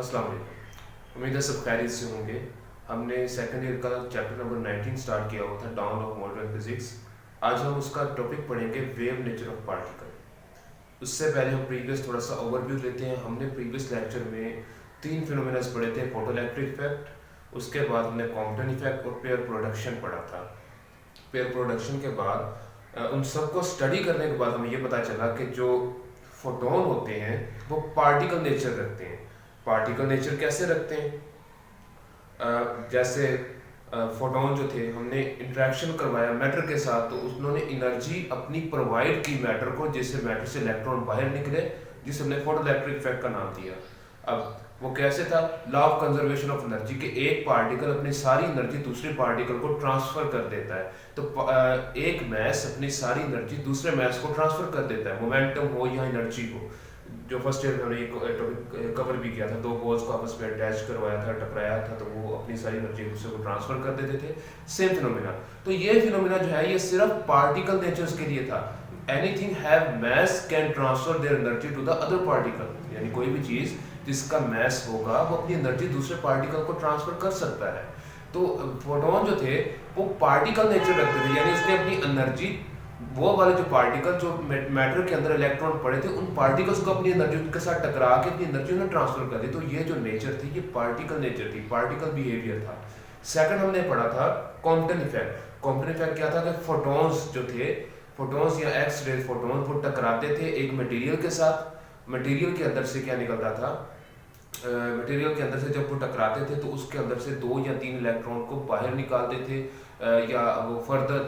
अस्सलाम वालेकुम। उम्मीद है सब खैरियत से होंगे। हमने सेकंड ईयर का चैप्टर नंबर 19 स्टार्ट किया हुआ था, डाउन ऑफ मॉडर्न फिजिक्स। आज हम उसका टॉपिक पढ़ेंगे, वेव नेचर ऑफ पार्टिकल। उससे पहले हम प्रीवियस थोड़ा सा ओवरव्यू लेते हैं। हमने प्रीवियस लेक्चर में तीन फिनोमेना पढ़े थे, फोटोइलेक्ट्रिक इफेक्ट, उसके बाद हमने कॉम्पटन इफेक्ट और पेयर प्रोडक्शन पढ़ा था। पेयर प्रोडक्शन के बाद उन सबको स्टडी करने के बाद हमें ये पता चला कि जो फोटोन होते हैं वो पार्टिकल नेचर रखते हैं। पार्टिकल नेचर कैसे रखते हैं? जैसे फोटोन जो थे, हमने इंटरेक्शन करवाया मैटर के साथ, तो उन्होंने एनर्जी अपनी प्रोवाइड की मैटर को, जिससे मैटर से इलेक्ट्रॉन बाहर निकले, जिसे हमने फोटोइलेक्ट्रिक इफेक्ट का नाम दिया। अब वो कैसे था? Law of conservation of energy के एक पार्टिकल अपनी सारी एनर्जी दूसरे पार्टिकल को ट्रांसफर कर देता है। तो एक मैस अपनी सारी एनर्जी दूसरे मैस को ट्रांसफर कर देता है, मोमेंटम हो या एनर्जी हो। जो फर्स्ट ईयर में हमने एक टॉपिक कवर भी किया था, दो बॉल्स को आपस में अटैच करवाया था, टकराया था, तो वो अपनी सारी एनर्जी दूसरे को ट्रांसफर कर देते थे। Same phenomena. तो ये फिनोमेना जो है, ये सिर्फ पार्टिकल नेचर्स के लिए था। Anything have mass can transfer their energy to the other particle, यानी कोई भी चीज जिसका मास होगा वो अपनी एनर्जी दूसरे पार्टिकल को ट्रांसफर कर सकता है। तो फोटोन जो थे वो पार्टिकल नेचर रखते थे, यानी उसने अपनी एनर्जी, वो वाले जो पार्टिकल जो मैटर के अंदर इलेक्ट्रॉन पड़े थे, उन पार्टिकल्स को अपनी एनर्जी के साथ टकरा के अपनी एनर्जी उन्हें ट्रांसफर कर दी। तो ये जो नेचर थी, ये पार्टिकल नेचर थी, पार्टिकल बिहेवियर था। सेकंड हमने पढ़ा था कॉम्पटन इफेक्ट। कॉम्पटन इफेक्ट क्या था कि फोटॉन्स जो थे, फोटॉन्स या एक्स रे फोटॉन, वो टकराते थे एक मटेरियल के साथ। मटेरियल के अंदर से क्या निकलता था? मटेरियल के अंदर से जब वो टकराते थे तो उसके अंदर से 2 या 3 इलेक्ट्रॉन को बाहर निकालते थे, या वो फर्दर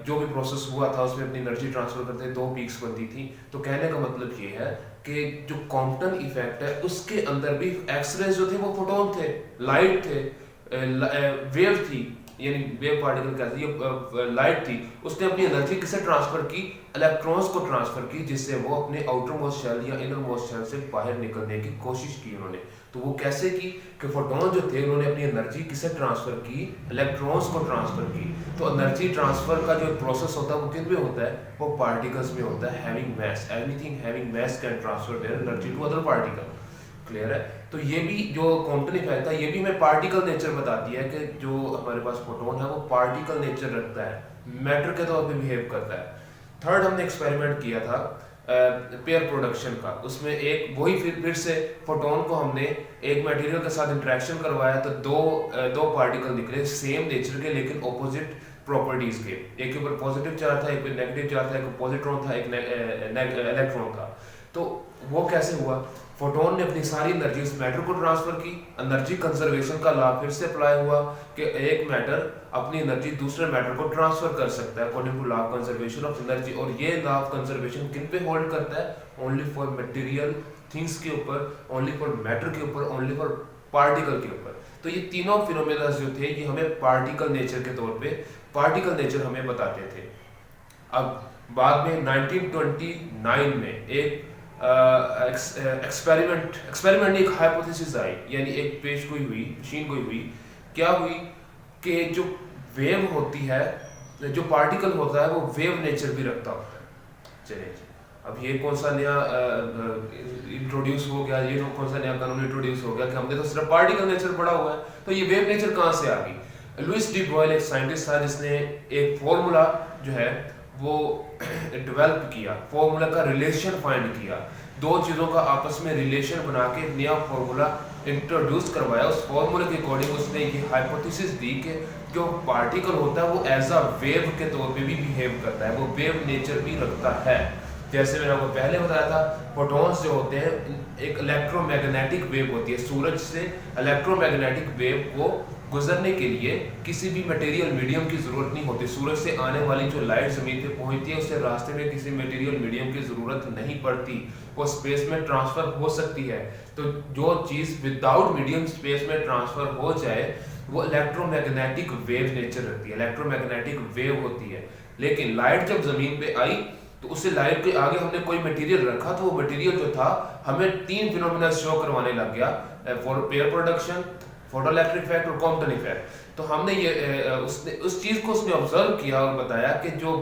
जो भी प्रोसेस हुआ था उसमें अपनी एनर्जी ट्रांसफर करते थे। 2 पीक्स बनती थी। तो कहने का मतलब ये है कि जो कॉम्पटन इफेक्ट है उसके अंदर भी एक्सरेज जो थे वो फोटोन थे, लाइट थे, वेव थी, यानी वेव पार्टिकल कहते हैं, ये लाइट थी। उसने अपनी एनर्जी किसे ट्रांसफर की? इलेक्ट्रॉन्स को ट्रांसफर की, जिससे वो अपने आउटर मोस्ट शेल या इनर मोस्ट शेल से बाहर निकलने की कोशिश की उन्होंने। तो वो कैसे की कि फोटोन जो थे उन्होंने अपनी एनर्जी किसे ट्रांसफर की? इलेक्ट्रॉन्स को ट्रांसफर की। तो एनर्जी ट्रांसफर का जो प्रोसेस होता है वो किन में होता है? वो पार्टिकल्स में होता है, having mass. Anything having mass can transfer their energy to other particle. Clear है? तो ये भी जो कॉम्पटन इफेक्ट था, ये भी हमें पार्टिकल नेचर बताती है कि जो हमारे पास फोटोन है वो पार्टिकल नेचर रखता है, मैटर के तौर पे बिहेव करता है। थर्ड हमने एक्सपेरिमेंट किया था पेयर प्रोडक्शन का। उसमें एक वही फिर से फोटोन को हमने एक मटेरियल के साथ इंटरेक्शन करवाया, तो दो पार्टिकल निकले सेम नेचर के लेकिन ऑपोजिट प्रॉपर्टीज के। एक के ऊपर पॉजिटिव चार्ज था, एक पे नेगेटिव चार्ज था, एक पॉजिट्रॉन था, एक इलेक्ट्रॉन था। तो वो कैसे हुआ? फोटोन ने अपनी सारी एनर्जी उस मैटर को ट्रांसफर की। एनर्जी कंजर्वेशन का लॉ फिर से अप्लाई हुआ कि एक मैटर अपनी एनर्जी दूसरे मैटर को ट्रांसफर कर सकता है according to law of conservation of energy. और ये लॉ ऑफ कंजर्वेशन किन पे होल्ड करता है? ओनली फॉर मटेरियल थिंग्स के ऊपर, ओनली फॉर मैटर के ऊपर, ओनली फॉर पार्टिकल के ऊपर। तो ये तीनों फिनोमेना जो थे ये हमें पार्टिकल नेचर के तौर पे, पार्टिकल नेचर हमें बताते थे। अब बाद में 1929 में एक एक्सपेरिमेंट एक हाइपोथेसिस आई, यानी एक पेश गोई हुई, मशीन गोई हुई। क्या हुई कि जो वेव होती है, जो पार्टिकल होता है वो वेव नेचर भी रखता होता है। चलिए, अब ये कौन सा नया इंट्रोड्यूस हो गया, ये कौन सा नया कानून इंट्रोड्यूस हो गया कि हमने तो सिर्फ पार्टिकल नेचर पढ़ा हुआ है, तो ये वेव नेचर कहाँ से आ गई? लुइस डी ब्रॉयल एक साइंटिस्ट था जिसने एक फॉर्मूला जो है वो डेवलप किया, फॉर्मूला का रिलेशन फाइंड किया, दो चीज़ों का आपस में रिलेशन बना के नया फॉर्मूला इंट्रोड्यूस करवाया। उस फॉर्मूले के अकॉर्डिंग उसने ये हाइपोथेसिस दी कि जो पार्टिकल होता है वो एज अ वेव के तौर पे भी बिहेव करता है, वो वेव नेचर भी रखता है। जैसे मैंने आपको पहले बताया था, फोटॉन्स जो होते हैं एक इलेक्ट्रोमैग्नेटिक वेव होती है। सूरज से इलेक्ट्रोमैग्नेटिक वेव को गुजरने के लिए किसी भी मटेरियल मीडियम की जरूरत नहीं होती। सूरज से आने वाली जो लाइट जमीन पे पहुंचती है उससे रास्ते में किसी मटेरियल मीडियम की जरूरत नहीं पड़ती, वो स्पेस में ट्रांसफर हो सकती है। तो जो चीज़ विदाउट मीडियम स्पेस में ट्रांसफर हो जाए वो इलेक्ट्रोमैग्नेटिक वेव नेचर रखती है, इलेक्ट्रोमैग्नेटिक वेव होती है। लेकिन लाइट जब जमीन पे आई तो उससे लाइट के आगे हमने कोई मटेरियल रखा, तो वो मटेरियल जो था हमें 3 फिनोमेना शो करवाने लग गया, पेयर प्रोडक्शन, फोटोइलेक्ट्रिक इफेक्ट और कॉम्पटन इफेक्ट। तो हमने ये उस चीज़ को उसने ऑब्जर्व किया और बताया कि जो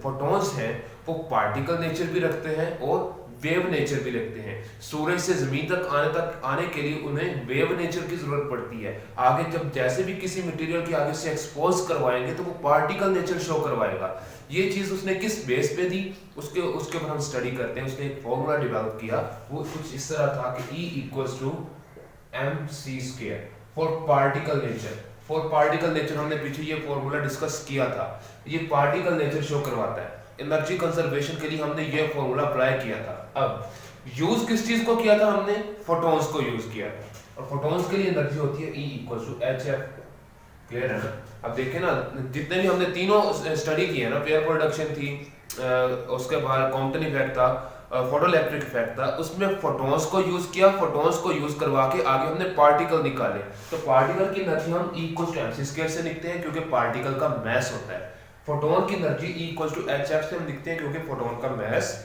फोटॉन्स हैं वो पार्टिकल नेचर भी रखते हैं और वेव नेचर भी लिखते हैं। सूरज से जमीन तक आने के लिए उन्हें वेव नेचर की जरूरत पड़ती है। आगे जब जैसे भी किसी मटेरियल की आगे से एक्सपोज करवाएंगे तो वो पार्टिकल नेचर शो करवाएगा। ये चीज उसने किस बेस पे दी, उसके ऊपर हम स्टडी करते हैं। उसने एक फॉर्मूला डेवलप किया, वो कुछ इस तरह था कि E equals to mc² for particle nature. For particle nature हमने पीछे ये फॉर्मूला डिस्कस किया था। ये पार्टिकल नेचर शो करवाता है। एनर्जी कंजर्वेशन के लिए हमने ये फॉर्मूला अप्लाई किया था। अब यूज किस चीज को किया था हमने? फोटॉन्स को यूज किया था। और फोटॉन्स के लिए एनर्जी होती है E equals to hf। Clear है ना? अब देखें ना, जितने भी हमने तीनों स्टडी किए ना, पेयर प्रोडक्शन थी, उसके बाद कॉम्पटन इफेक्ट था, फोटोइलेक्ट्रिक इफेक्ट था, उसमें फोटॉन्स को यूज किया। फोटॉन्स को यूज करवा के आगे हमने पार्टिकल निकाले। तो पार्टिकल की एनर्जी हम E इक्वल्स टू mc² से लिखते हैं क्योंकि पार्टिकल का मास होता है। फोटोन की energy E equals to hf से हम लिखते हैं क्योंकि फोटोन का मास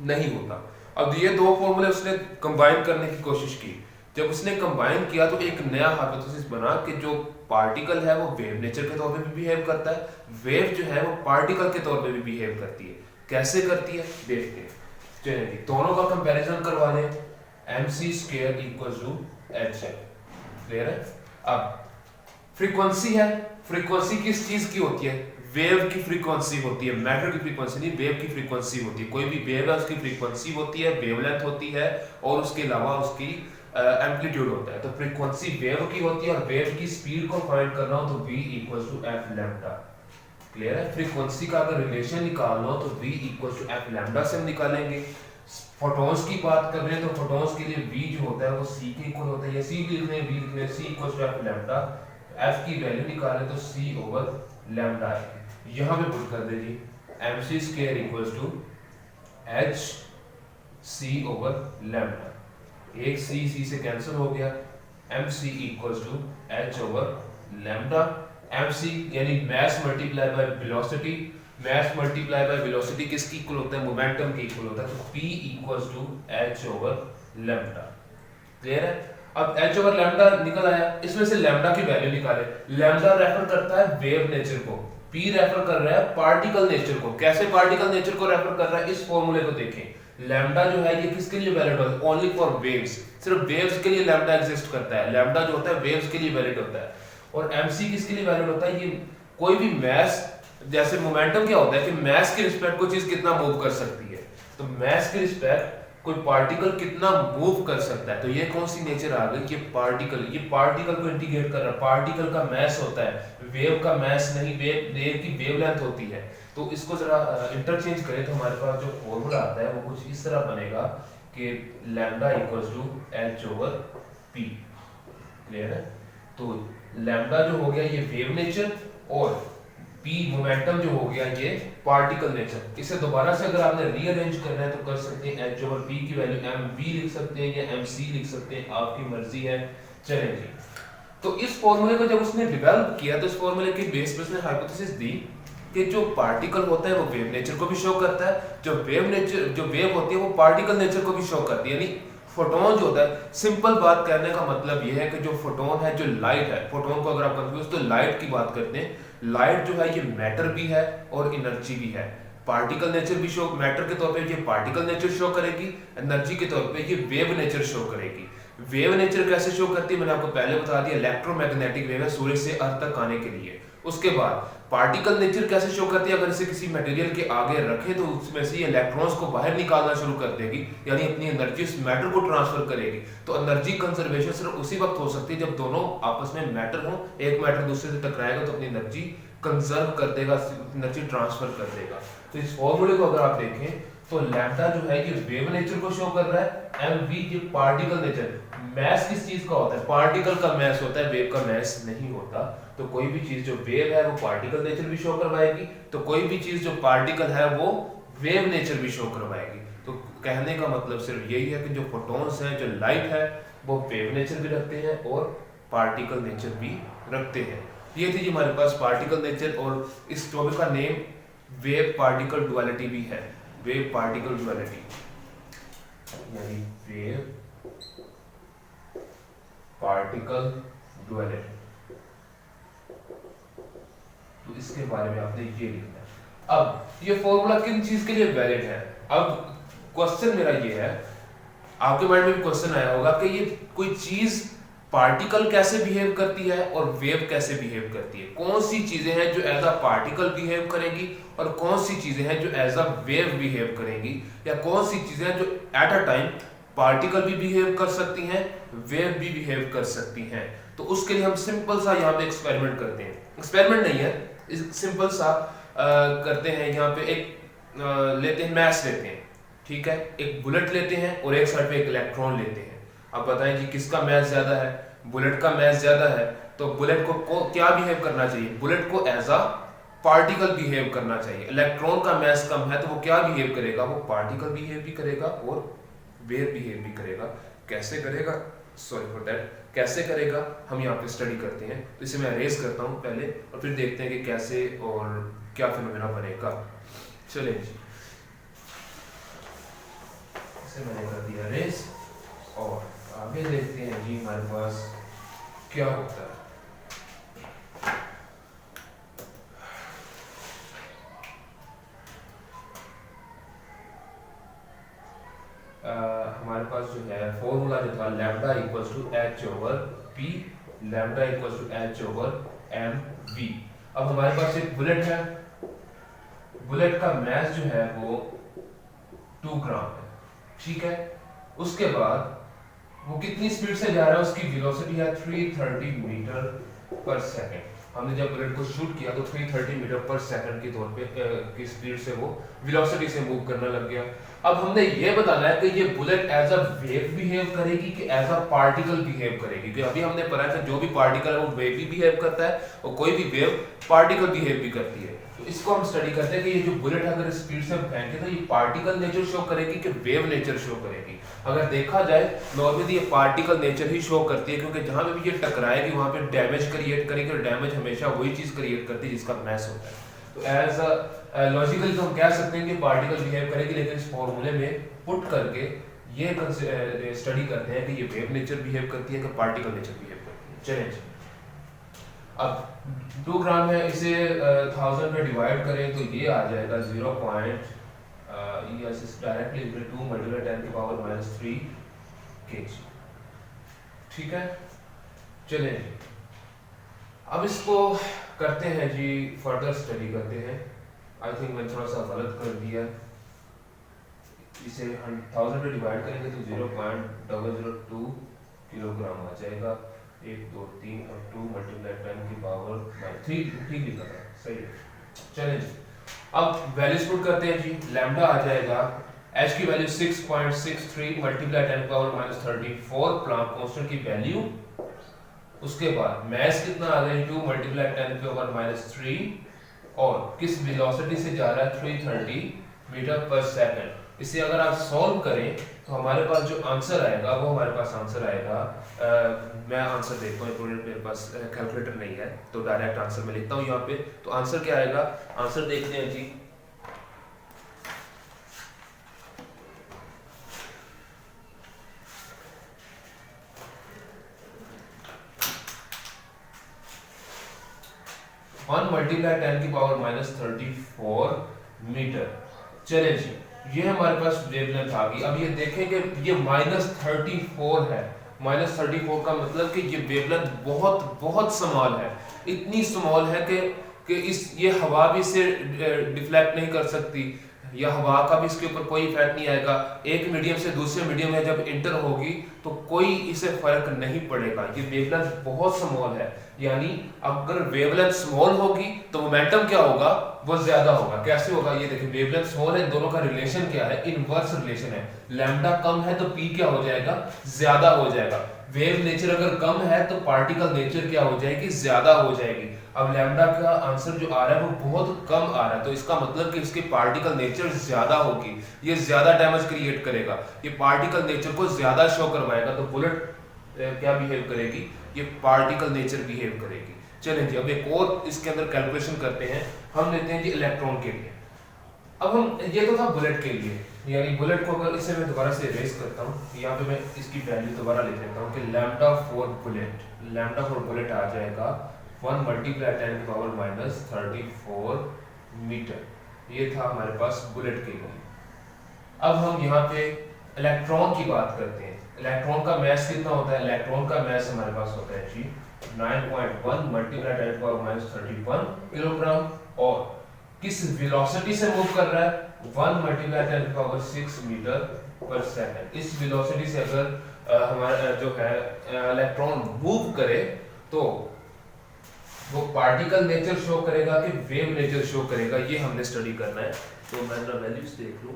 नहीं होता। अब ये दो फॉर्मूले उसने कंबाइन करने की कोशिश की। जब उसने कंबाइन किया तो एक नया हाइपोथेसिस बना कि जो पार्टिकल है वो वेव नेचर के तौर पे भी बिहेव करता है, वेव जो है वो पार्टिकल के तौर पे भी बिहेव करती है। कैसे करती है देखते हैं। चलिए दोनों का कंपैरिजन करवा लें। mc² equals to hf। Clear है? अब फ्रीक्वेंसी है, फ्रीक्वेंसी किस चीज की होती है? वेव की फ्रीक्वेंसी होती है, मैटर की फ्रीक्वेंसी नहीं, वेव की फ्रीक्वेंसी होती है। कोई भी वेव है उसकी फ्रीक्वेंसी होती है, वेवलेंथ होती है और उसके अलावा उसकी एम्पलीट्यूड होता है। तो फ्रीक्वेंसी वेव की होती है और वेव की स्पीड को फाइंड करना हो तो v equals to f lambda. Clear है? फ्रीक्वेंसी का अगर रिलेशन निकालना हो तो v equals to f lambda से हम निकालेंगे। फोटॉन्स की बात कर रहे हैं तो फोटॉन्स के लिए v जो होता है वो c के इक्वल होता है। या c भी लिखने v लिखने c equals to f lambda. f की वैल्यू निकालें तो c ओवर लैम्डा है। यहां पे पुट कर दीजिए mc² equals to h c over lambda. एक c से कैंसिल हो गया। mc equals to h over lambda. mc यानी mass multiply by velocity. Mass multiply by velocity किसकी इक्वल होता है? मोमेंटम के इक्वल होता है। तो p equals to h over lambda. Clear है? अब h ओवर लैम्डा निकल आया, इसमें से लैम्डा की वैल्यू निकाले। लैम्डा रेफर करता है वेव नेचर को, p रेफर कर रहा है पार्टिकल नेचर को। कैसे पार्टिकल नेचर को रेफर कर रहा है? इस फॉर्मूले को देखें। लैम्डा जो है ये किसके लिए वैलिड होता है? Only for waves. सिर्फ वेव्स के लिए लैम्डा एग्जिस्ट करता है। लैम्डा जो होता है वेव्स के लिए वैलिड होता है। और mc किसके लिए वैलिड होता है? ये कोई भी मास, जैसे मोमेंटम क्या होता है कि मास के रिस्पेक्ट कोई चीज कितना मूव कर सकती है, तो मास के रिस्पेक्ट कोई पार्टिकल कितना मूव कर सकता है। तो ये कौन सी नेचर आ गई? ये पार्टिकल को इंटीग्रेट कर रहा है। पार्टिकल का मास होता है, वेव का मास नहीं, वेव की वेवलेंथ होती है। तो इसको जरा इंटरचेंज करें तो हमारे पास जो फॉर्मूला आता है वो कुछ इस तरह बनेगा कि lambda equals to h over p। Clear है? तो लैम्डा जो हो गया ये वेव नेचर और p मोमेंटम जो हो गया ये पार्टिकल नेचर। इसे दोबारा से अगर आपने रीअरेंज करना है तो कर सकते हैं। h ओवर p की वैल्यू mv लिख सकते हैं या mc लिख सकते हैं, आपकी मर्जी है। चलें जी, तो इस फॉर्मूले को जब उसने डेवलप किया तो इस फॉर्मूले के बेस पे उसने हाइपोथेसिस दी कि जो पार्टिकल होता है वो वेव नेचर को भी शो करता है, जो वेव होती है वो पार्टिकल नेचर को भी शो करती है। यानी फोटोन जो होता है, सिंपल बात करने का मतलब यह है कि जो फोटोन है, जो लाइट है, फोटोन को अगर आप कंफ्यूज तो लाइट की बात करते हैं, लाइट जो है ये मैटर भी है और एनर्जी भी है। पार्टिकल नेचर भी शो, मैटर के तौर पे ये पार्टिकल नेचर शो करेगी, एनर्जी के तौर पे ये वेव नेचर शो करेगी। वेव नेचर कैसे शो करती है मैंने आपको पहले बता दिया, इलेक्ट्रोमैग्नेटिक वेव है सूर्य से अर्थ तक आने के लिए। उसके बाद पार्टिकल नेचर कैसे शो करती है, अगर इसे किसी मटेरियल के आगे रखें तो उसमें से इलेक्ट्रॉन्स को बाहर निकालना शुरू कर देगी, यानी अपनी एनर्जी उस मैटर को ट्रांसफर करेगी। तो एनर्जी कंजर्वेशन सिर्फ उसी वक्त हो सकती है जब दोनों आपस में मैटर हो, एक मैटर दूसरे से टकराएगा तो अपनी एनर्जी कंजर्व कर देगा, एनर्जी ट्रांसफर कर देगा। तो इस फॉर्मूले को अगर आप देखें तो लैम्डा जो है ये वेव नेचर को शो कर रहा है, mv ये पार्टिकल नेचर। मास किस चीज का होता है? पार्टिकल का मास होता है, वेव का मास नहीं होता। तो कोई भी चीज जो वेव है वो पार्टिकल नेचर भी शो करवाएगी, तो कोई भी चीज जो पार्टिकल है वो वेव नेचर भी शो करवाएगी। तो कहने का मतलब सिर्फ यही है कि जो फोटॉन्स हैं, जो लाइट है, वो वेव नेचर भी रखते हैं और पार्टिकल नेचर भी रखते हैं। ये थी जी हमारे पास पार्टिकल नेचर, और इस टॉपिक का नेम वेव पार्टिकल डुअलिटी भी है। वेव पार्टिकल डुअलिटी यानी वेव पार्टिकल डुअलिटी, तो इसके बारे में आपने ये लिखना है। अब ये फॉर्मूला किन चीज के लिए वैलिड है? अब क्वेश्चन मेरा ये है, आपके माइंड में भी क्वेश्चन आया होगा कि ये कोई चीज पार्टिकल कैसे बिहेव करती है और वेव कैसे बिहेव करती है, कौन सी चीजें हैं जो एज अ पार्टिकल बिहेव करेंगी और कौन सी चीजें हैं जो एज अ वेव बिहेव करेंगी, या कौन सी चीजें हैं जो एट अ टाइम पार्टिकल भी बिहेव कर सकती हैं, वेव भी बिहेव कर सकती हैं। तो उसके लिए हम सिंपल सा यहाँ पे एक्सपेरिमेंट करते हैं, एक्सपेरिमेंट नहीं है, सिंपल सा करते हैं। यहाँ पे एक लेते हैं, मैथ लेते हैं, ठीक है, एक बुलेट लेते हैं और एक साइड पे एक इलेक्ट्रॉन लेते हैं। अब बताएं कि किसका मैथ ज्यादा है, बुलेट का मैथ ज्यादा है, तो बुलेट को क्या बिहेव करना चाहिए, बुलेट को एज अ पार्टिकल बिहेव करना चाहिए। इलेक्ट्रॉन का मैथ कम है तो वो क्या बिहेव करेगा, वो पार्टिकल बिहेव भी करेगा और वेव बिहेव भी करेगा। कैसे करेगा, सॉरी फॉर दैट, कैसे करेगा हम यहाँ पे स्टडी करते हैं। तो इसे मैं अरेज करता हूँ पहले और फिर देखते हैं कि कैसे और क्या फिनोमेना बनेगा। चलिए जी, इसे मैंने कर दिया अरेज और आगे देखते हैं जी हमारे पास क्या होता है। हमारे पास जो है फॉर्मूला जो था lambda equals to h over p, lambda equals to h over m v. अब हमारे पास एक बुलेट है, बुलेट का मैथ जो है वो 2 ग्राम है, ठीक है। उसके बाद वो कितनी स्पीड से जा रहा है, उसकी वेलोसिटी है 330 मीटर पर सेकंड। हमने जब बुलेट को शूट किया तो 330 मीटर पर सेकंड के तौर पे की स्पीड से वो वेलोसिटी से मूव करने लग गया। अब हमने ये बताना है कि ये bullet as a wave behave करेगी कि एज अ पार्टिकल बिहेव करेगी, क्योंकि अभी हमने पढ़ा था जो भी पार्टिकल है वो वेव भी बिहेव करता है और कोई भी वेव पार्टिकल बिहेव भी करती है। तो इसको हम स्टडी करते हैं कि ये जो बुलेट अगर स्पीड से फेंके तो ये पार्टिकल नेचर शो करेगी कि वेव नेचर शो करेगी। अगर देखा जाए नॉर्मली ये पार्टिकल नेचर ही शो करती है, क्योंकि जहां पे भी ये टकराएगी वहां पे डैमेज क्रिएट करेगी और डैमेज हमेशा वही चीज क्रिएट करती है जिसका मैस होता है। तो एज अ लॉजिकली तो हम कह सकते हैं कि पार्टिकल बिहेव करेगी, लेकिन इस फॉर्मूले में पुट करके ये स्टडी करते हैं कि ये वेव नेचर बिहेव करती है कि पार्टिकल नेचर बिहेव करती है। चलें, अब 2 ग्राम है, इसे 1000 में डिवाइड करें तो ये आ जाएगा 0. डायरेक्टली 2 मल्टीप्लाई 10 की पावर -3 kg, ठीक है। चलें अब इसको करते हैं जी, फर्दर स्टडी करते हैं। आई थिंक मैंने थोड़ा सा गलत कर दिया, इसे 1000 में डिवाइड करेंगे तो 0.002 किलोग्राम आ जाएगा। 1 2 3 और 2 मल्टीप्लाई 10 की पावर 3, ठीक लिखा था, सही है। चलें अब वैल्यूज पुट करते हैं जी। लैम्डा आ जाएगा, h की value 6.63 multiply 10 power -34 Planck constant की वैल्यू। उसके बाद मैस कितना आ गया, 2 मल्टीप्लाई 10 पावर -3 और किस वेलोसिटी से जा रहा है 330 मीटर पर सेकंड। इसे अगर आप सॉल्व करें तो हमारे पास जो आंसर आएगा वो हमारे पास आंसर आएगा, मैं आंसर देखता हूँ, मेरे पास कैलकुलेटर नहीं है तो डायरेक्ट आंसर मैं लिखता हूँ यहाँ पे। तो आंसर क्या आएगा, आंसर देखते हैं जी। वन मल्टीप्लाई 10 की पावर -34 मीटर। चले जी, ये हमारे पास वेवलेंथ आ गई। अब ये देखें कि ये -34 है, -34 का मतलब कि ये वेवलेंथ बहुत बहुत स्मॉल है, इतनी स्मॉल है कि ये हवा भी इसे डिफ्लेक्ट नहीं कर सकती, या हवा का भी इसके ऊपर कोई इफेक्ट नहीं आएगा। एक मीडियम से दूसरे मीडियम में जब इंटर होगी तो कोई इसे फर्क नहीं पड़ेगा। ये वेवलेंथ बहुत स्मॉल है, यानी अगर वेवलेंथ स्मॉल होगी तो मोमेंटम क्या होगा, वो ज्यादा होगा। कैसे होगा, ये देखिए वेवलेंथ स्मॉल है, दोनों का रिलेशन क्या है, इनवर्स रिलेशन है। लैम्डा कम है तो पी क्या हो जाएगा, ज्यादा हो जाएगा। वेव नेचर अगर कम है तो पार्टिकल नेचर क्या हो जाएगी, ज्यादा हो जाएगी। अब लैम्डा का आंसर जो आ रहा है वो बहुत कम आ रहा है, तो इसका मतलब कि इसकी पार्टिकल नेचर ज्यादा होगी, ये ज्यादा डैमेज क्रिएट करेगा, ये पार्टिकल नेचर को ज्यादा शो करवाएगा। तो बुलेट क्या बिहेव करेगी, ये पार्टिकल नेचर बिहेव करेगी। चलें जी, अब एक और इसके अंदर कैलकुलेशन करते हैं। हम लेते हैं जी इलेक्ट्रॉन के लिए। अब हम, ये तो था बुलेट के लिए, यानी बुलेट को अगर इसे मैं दोबारा से इरेज करता हूँ, यहाँ पे मैं इसकी वैल्यू दोबारा लिख देता हूँ कि लैम्डा फॉर बुलेट आ जाएगा 1 मल्टीप्लाई 10 की पावर -34 मीटर। ये था हमारे पास बुलेट के लिए। अब हम यहाँ पे इलेक्ट्रॉन की बात करते हैं। इलेक्ट्रॉन का मास कितना होता है? इलेक्ट्रॉन का मास हमारे पास होता है जी 9.1 मल्टीप्लाई 10⁻31 किलोग्राम, और किस वेलोसिटी से मूव कर रहा है? 1 मल्टीप्लाई 10⁻6 मीटर पर सेकंड। इस वेलोसिटी से अगर हमारा जो है इलेक्ट्रॉन मूव करे तो वो पार्टिकल नेचर शो करेगा कि वेव नेचर शो करेगा, ये हमने स्टडी करना है। तो मैं जरा वैल्यूज देख लूं।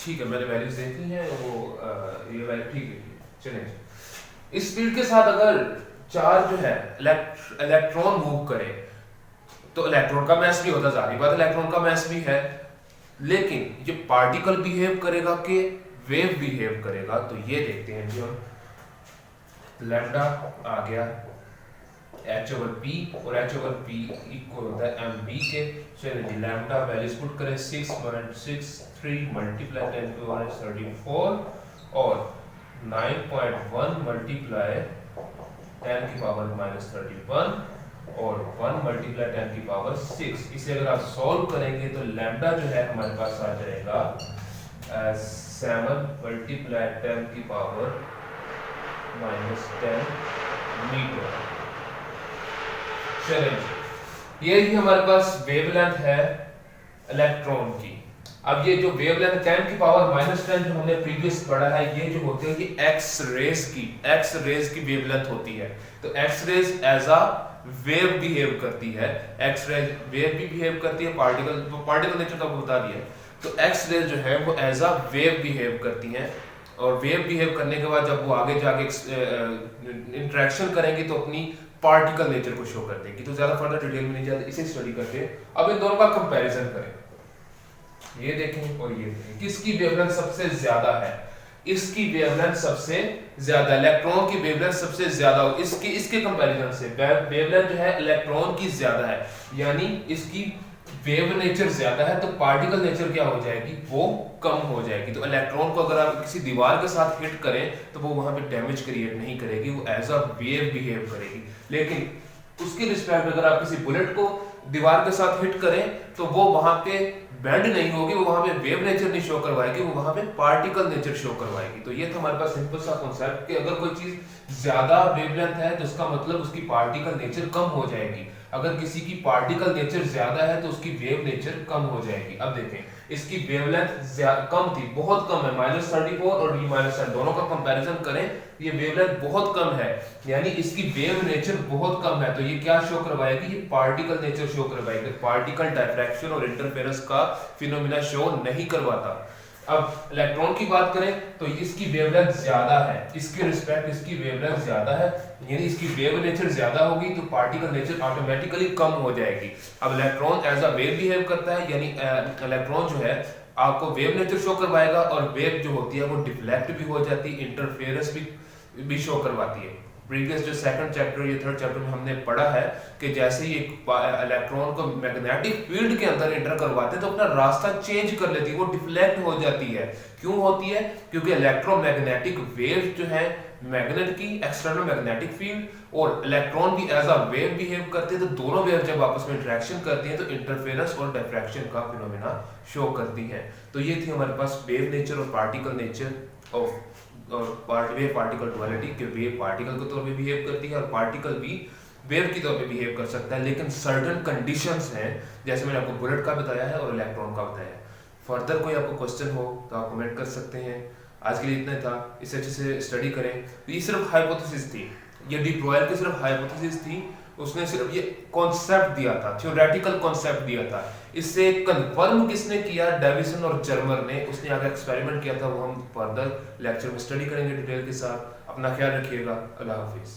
ठीक है, मैंने वैल्यूज देख ली हैं, वो ये वैल्यू ठीक है। चलिए, इस स्पीड के साथ अगर चार्ज जो है इलेक्ट्रॉन मूव करे तो इलेक्ट्रॉन का मास भी होता, जाहिर बात इलेक्ट्रॉन का मास भी है, लेकिन ये पार्टिकल बिहेव करेगा कि वेव बिहेव करेगा। तो ये देखते हैं जी हम, लैम्डा आ गया h/p, और h/p इक्वल होता है mb के। चलिए लैम्डा वैल्यूज पुट करें, 6.63 मल्टीप्लाई 10⁻34 और 9.1 मल्टीप्लाई 10⁻31 और 1 मल्टीप्लाई 10⁻6। इसे अगर आप सॉल्व करेंगे तो लैम्डा जो है हमारे पास आ जाएगा 7 मल्टीप्लाई 10⁻10 मीटर। चलिए, ये ही हमारे पास वेवलेंथ है इलेक्ट्रॉन की। अब ये जो वेवलेंथ 10⁻10 जो हमने प्रीवियस पढ़ा है, ये जो होती है ये एक्स रेज की वेवलेंथ होती है। तो X rays as a wave behave करती है, एक्स रेज वेव भी बिहेव करती है, पार्टिकल नेचर तो आपको बता दिया। तो एक्स रेज जो है वो एज अ वेव बिहेव करती हैं, और वेव बिहेव करने के बाद जब वो आगे जाके इंटरेक्शन करेंगी तो अपनी पार्टिकल नेचर को शो कर देगी। तो ज्यादा फर्दर डिटेल में नहीं जाते, इसे स्टडी करते। अब इन दोनों का कंपैरिजन करें, ये देखें और ये देखें, किसकी वेवलेंथ सबसे ज्यादा है? इसकी वेवलेंथ सबसे ज्यादा, इलेक्ट्रॉन की वेवलेंथ सबसे ज्यादा हो इसके कंपैरिजन से वेवलेंथ जो है इलेक्ट्रॉन की ज्यादा है, यानी इसकी वेव नेचर ज्यादा है, तो पार्टिकल नेचर क्या हो जाएगी? वो कम हो जाएगी। तो इलेक्ट्रॉन को अगर आप किसी दीवार के साथ हिट करें तो वो वहां पे डैमेज क्रिएट नहीं करेगी, वो एज अ वेव बिहेव करेगी। लेकिन उसकी रिस्पेक्ट अगर आप किसी बुलेट को दीवार के साथ हिट करें तो वो वहां पे बेंड नहीं होगी, वो वहां पे वेव नेचर नहीं शो करवाएगी, वो वहां पे पार्टिकल नेचर शो करवाएगी। तो ये था हमारे पास सिंपल सा कॉन्सेप्ट कि अगर कोई चीज ज्यादा वेवलेंथ है तो उसका मतलब उसकी पार्टिकल नेचर कम हो जाएगी, अगर किसी की पार्टिकल नेचर ज्यादा है तो उसकी वेव नेचर कम हो जाएगी। अब देखें, इसकी वेवलेंथ कम थी, बहुत कम है, -34 और ये -10 दोनों का कंपैरिजन करें, ये वेवलेंथ बहुत कम है, यानी इसकी वेव नेचर बहुत कम है। तो ये क्या शो करवाएगी? ये पार्टिकल नेचर शो करवाएगी, पार्टिकल डायफ्रैक्शन और इंटरफेरेंस का फिनोमेना शो नहीं करवाता। अब इलेक्ट्रॉन की बात करें तो इसकी वेवलेंथ ज्यादा है, इसके रिस्पेक्ट इसकी वेवलेंथ ज्यादा है, यानी इसकी वेव नेचर ज्यादा होगी तो पार्टिकल नेचर ऑटोमेटिकली कम हो जाएगी। अब electron as a wave behave करता है, यानी इलेक्ट्रॉन जो है आपको वेव नेचर शो करवाएगा, और वेव जो होती है वो डिफ्लेक्ट भी हो जाती है, इंटरफेरेंस भी शो करवाती है। प्रीवियस जो सेकंड चैप्टर या थर्ड चैप्टर में हमने पढ़ा है कि जैसे ही एक इलेक्ट्रॉन को मैग्नेटिक फील्ड के अंदर एंटर करवाते हैं तो अपना रास्ता चेंज कर लेती है, वो डिफ्लेक्ट हो जाती है। क्यों होती है? क्योंकि इलेक्ट्रोमैग्नेटिक वेव जो है मैग्नेट की एक्सटर्नल मैग्नेटिक फील्ड और इलेक्ट्रॉन भी एज अ वेव बिहेव करते हैं, तो दोनों वेव जब आपस में इंटरेक्शन करती हैं तो इंटरफेरेंस और डिफ्रैक्शन का फिनोमेना शो करती हैं। तो ये थी हमारे पास वेव नेचर और पार्टिकल नेचर ऑफ और वेव पार्टिकल डुअलिटी के वेव पार्टिकल के तौर पे बिहेव करती है और पार्टिकल भी वेव की तौर पे बिहेव कर सकता है, लेकिन सर्टेन कंडीशंस हैं, जैसे मैंने आपको बुलेट का बताया है और इलेक्ट्रॉन का बताया है। फर्दर कोई आपको क्वेश्चन हो तो आप कमेंट कर सकते हैं। आज के लिए इतना था, इसे अच्छे से स्टडी करें। ये सिर्फ हाइपोथेसिस थी, ये डी ब्रॉयल की सिर्फ हाइपोथेसिस थी, उसने सिर्फ ये कॉन्सेप्ट दिया था, थ्योरेटिकल कॉन्सेप्ट दिया था। इससे कंफर्म किसने किया? डेविसन और जर्मर ने, उसने आगे एक्सपेरिमेंट किया था, वो हम फर्दर लेक्चर में स्टडी करेंगे डिटेल के साथ। अपना ख्याल रखिएगा, अल्लाह हाफिज।